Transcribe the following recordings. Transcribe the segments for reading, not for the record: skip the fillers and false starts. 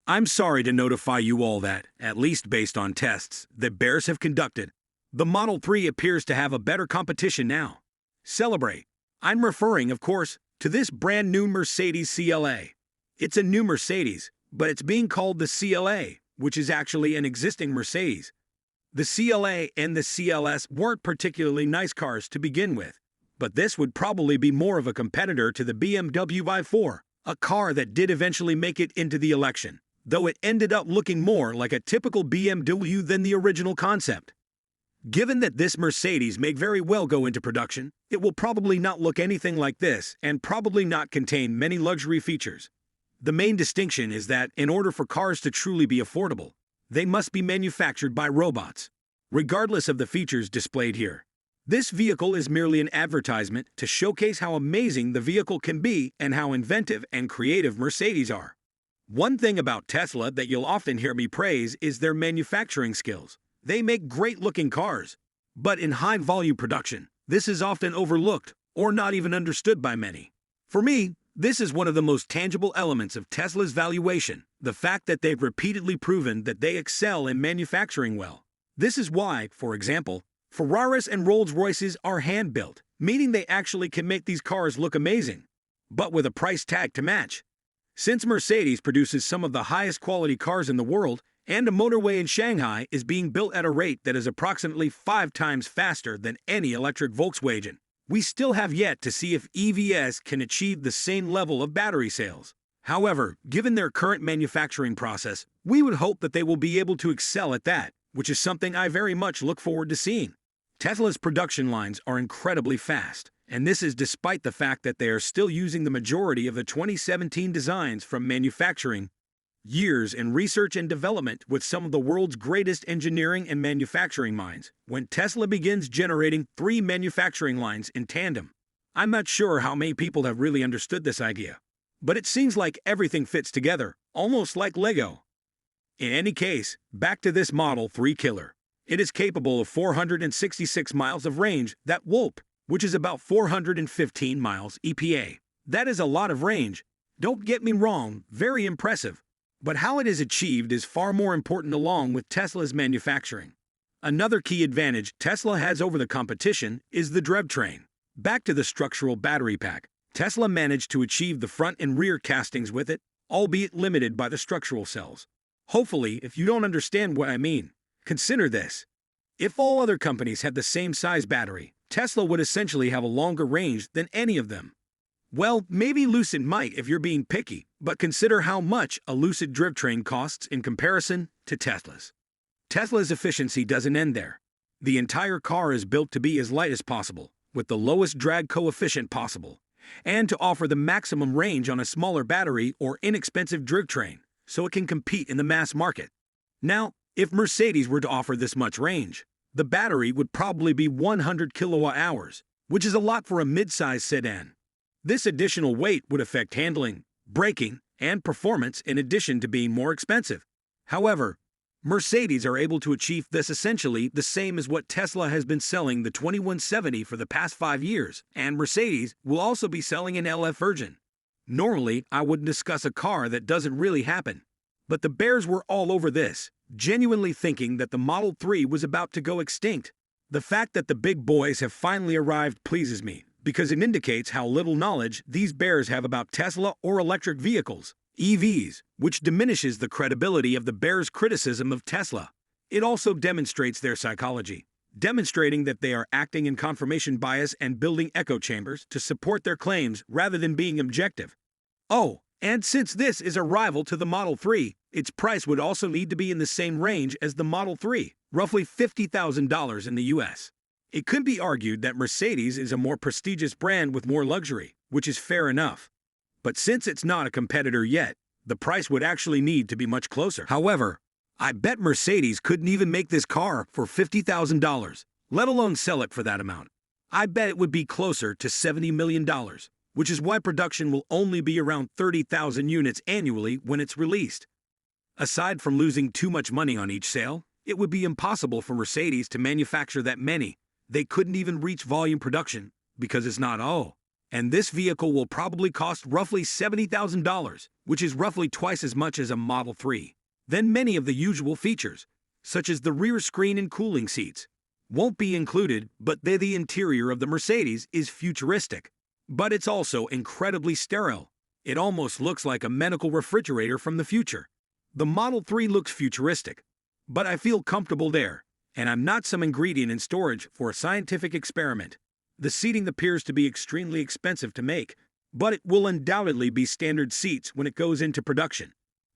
I'm sorry to notify you all that, at least based on tests that bears have conducted, the Model 3 appears to have a better competition now. Celebrate. I'm referring, of course, to this brand new Mercedes CLA. It's a new Mercedes, but it's being called the CLA, which is actually an existing Mercedes. The CLA and the CLS weren't particularly nice cars to begin with, but this would probably be more of a competitor to the BMW i4, a car that did eventually make it into the election, though it ended up looking more like a typical BMW than the original concept. Given that this Mercedes may very well go into production, it will probably not look anything like this and probably not contain many luxury features. The main distinction is that in order for cars to truly be affordable, they must be manufactured by robots, regardless of the features displayed here. This vehicle is merely an advertisement to showcase how amazing the vehicle can be and how inventive and creative Mercedes are. One thing about Tesla that you'll often hear me praise is their manufacturing skills. They make great-looking cars, but in high-volume production, this is often overlooked or not even understood by many. For me, this is one of the most tangible elements of Tesla's valuation, the fact that they've repeatedly proven that they excel in manufacturing well. This is why, for example, Ferraris and Rolls-Royces are hand-built, meaning they actually can make these cars look amazing, but with a price tag to match. Since Mercedes produces some of the highest quality cars in the world, and a motorway in Shanghai is being built at a rate that is approximately 5 times faster than any electric Volkswagen, we still have yet to see if EVs can achieve the same level of battery sales. However, given their current manufacturing process, we would hope that they will be able to excel at that, which is something I very much look forward to seeing. Tesla's production lines are incredibly fast, and this is despite the fact that they are still using the majority of the 2017 designs from manufacturing years in research and development with some of the world's greatest engineering and manufacturing minds when Tesla begins generating 3 manufacturing lines in tandem. I'm not sure how many people have really understood this idea, but it seems like everything fits together, almost like Lego. In any case, back to this Model 3 killer. It is capable of 466 miles of range, that whoop, which is about 415 miles EPA. That is a lot of range. Don't get me wrong, very impressive. But how it is achieved is far more important along with Tesla's manufacturing. Another key advantage Tesla has over the competition is the drivetrain. Back to the structural battery pack, Tesla managed to achieve the front and rear castings with it, albeit limited by the structural cells. Hopefully, if you don't understand what I mean, consider this. If all other companies had the same size battery, Tesla would essentially have a longer range than any of them. Well, maybe Lucid might if you're being picky, but consider how much a Lucid drivetrain costs in comparison to Tesla's. Tesla's efficiency doesn't end there. The entire car is built to be as light as possible, with the lowest drag coefficient possible, and to offer the maximum range on a smaller battery or inexpensive drivetrain, so it can compete in the mass market. Now, if Mercedes were to offer this much range, the battery would probably be 100 kilowatt-hours, which is a lot for a mid-size sedan. This additional weight would affect handling, braking, and performance in addition to being more expensive. However, Mercedes are able to achieve this essentially the same as what Tesla has been selling the 2170 for the past 5 years, and Mercedes will also be selling an LF version. Normally, I wouldn't discuss a car that doesn't really happen, but the bears were all over this, genuinely thinking that the Model 3 was about to go extinct. The fact that the big boys have finally arrived pleases me, because it indicates how little knowledge these bears have about Tesla or electric vehicles, EVs, which diminishes the credibility of the bears' criticism of Tesla. It also demonstrates their psychology, demonstrating that they are acting in confirmation bias and building echo chambers to support their claims rather than being objective. Oh, and since this is a rival to the Model 3, its price would also need to be in the same range as the Model 3, roughly $50,000 in the US. It could be argued that Mercedes is a more prestigious brand with more luxury, which is fair enough. But since it's not a competitor yet, the price would actually need to be much closer. However, I bet Mercedes couldn't even make this car for $50,000, let alone sell it for that amount. I bet it would be closer to $70 million, which is why production will only be around 30,000 units annually when it's released. Aside from losing too much money on each sale, it would be impossible for Mercedes to manufacture that many. They couldn't even reach volume production because it's not And this vehicle will probably cost roughly $70,000, which is roughly twice as much as a Model 3. Then many of the usual features, such as the rear screen and cooling seats, won't be included, but the interior of the Mercedes is futuristic. But it's also incredibly sterile. It almost looks like a medical refrigerator from the future. The Model 3 looks futuristic, but I feel comfortable there, and I'm not some ingredient in storage for a scientific experiment. The seating appears to be extremely expensive to make, but it will undoubtedly be standard seats when it goes into production.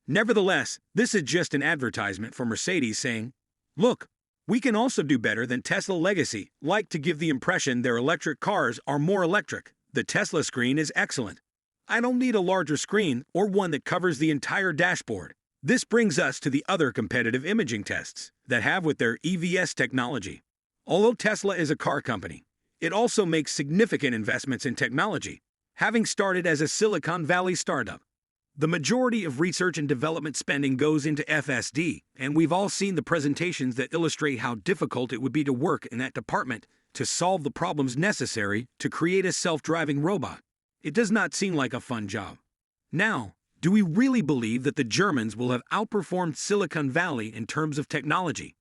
Nevertheless, this is just an advertisement for Mercedes saying, "Look, we can also do better than Tesla legacy, like to give the impression their electric cars are more electric. The Tesla screen is excellent. I don't need a larger screen or one that covers the entire dashboard." This brings us to the other competitive imaging tests that have with their EVS technology. Although Tesla is a car company, it also makes significant investments in technology, having started as a Silicon Valley startup. The majority of research and development spending goes into FSD, and we've all seen the presentations that illustrate how difficult it would be to work in that department to solve the problems necessary to create a self-driving robot. It does not seem like a fun job. Now, do we really believe that the Germans will have outperformed Silicon Valley in terms of technology?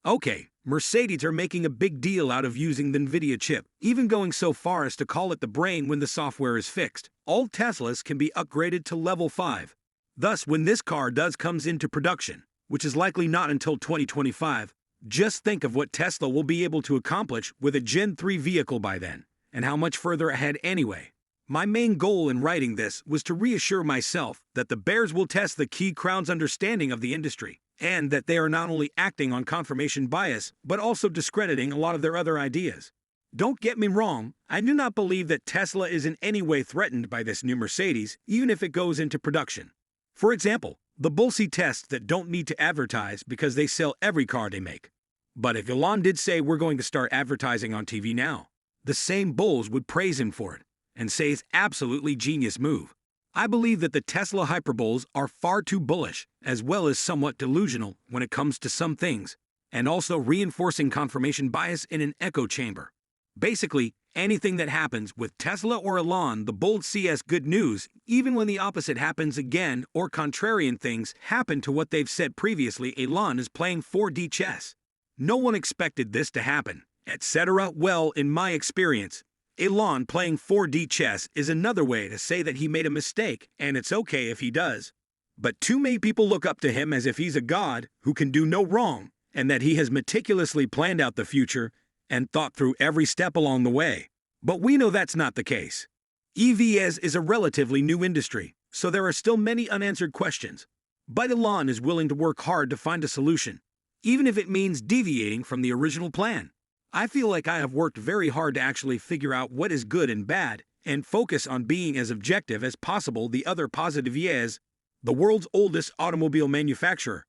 Okay, Mercedes are making a big deal out of using the NVIDIA chip, even going so far as to call it the brain when the software is fixed. All Teslas can be upgraded to level 5. Thus, when this car comes into production, which is likely not until 2025, just think of what Tesla will be able to accomplish with a Gen 3 vehicle by then, and how much further ahead anyway. My main goal in writing this was to reassure myself that the bears will test the key crown's understanding of the industry, and that they are not only acting on confirmation bias, but also discrediting a lot of their other ideas. Don't get me wrong, I do not believe that Tesla is in any way threatened by this new Mercedes, even if it goes into production. For example, the bulls see tests that don't need to advertise because they sell every car they make. But if Elon did say we're going to start advertising on TV now, the same bulls would praise him for it and say it's absolutely genius move. I believe that the Tesla hyperboles are far too bullish, as well as somewhat delusional when it comes to some things, and also reinforcing confirmation bias in an echo chamber. Basically, anything that happens with Tesla or Elon, the bulls see as good news, even when the opposite happens again or contrarian things happen to what they've said previously. Elon is playing 4D chess. No one expected this to happen, etc. Well, in my experience, Elon playing 4D chess is another way to say that he made a mistake, and it's okay if he does. But too many people look up to him as if he's a god who can do no wrong, and that he has meticulously planned out the future and thought through every step along the way. But we know that's not the case. EVs is a relatively new industry, so there are still many unanswered questions. But Elon is willing to work hard to find a solution, even if it means deviating from the original plan. I feel like I have worked very hard to actually figure out what is good and bad, and focus on being as objective as possible. The other positive is the world's oldest automobile manufacturer.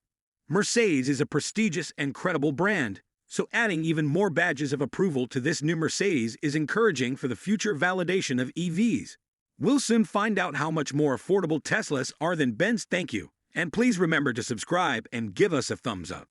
Mercedes is a prestigious and credible brand, so adding even more badges of approval to this new Mercedes is encouraging for the future validation of EVs. We'll soon find out how much more affordable Teslas are than Benz. Thank you, and please remember to subscribe and give us a thumbs up.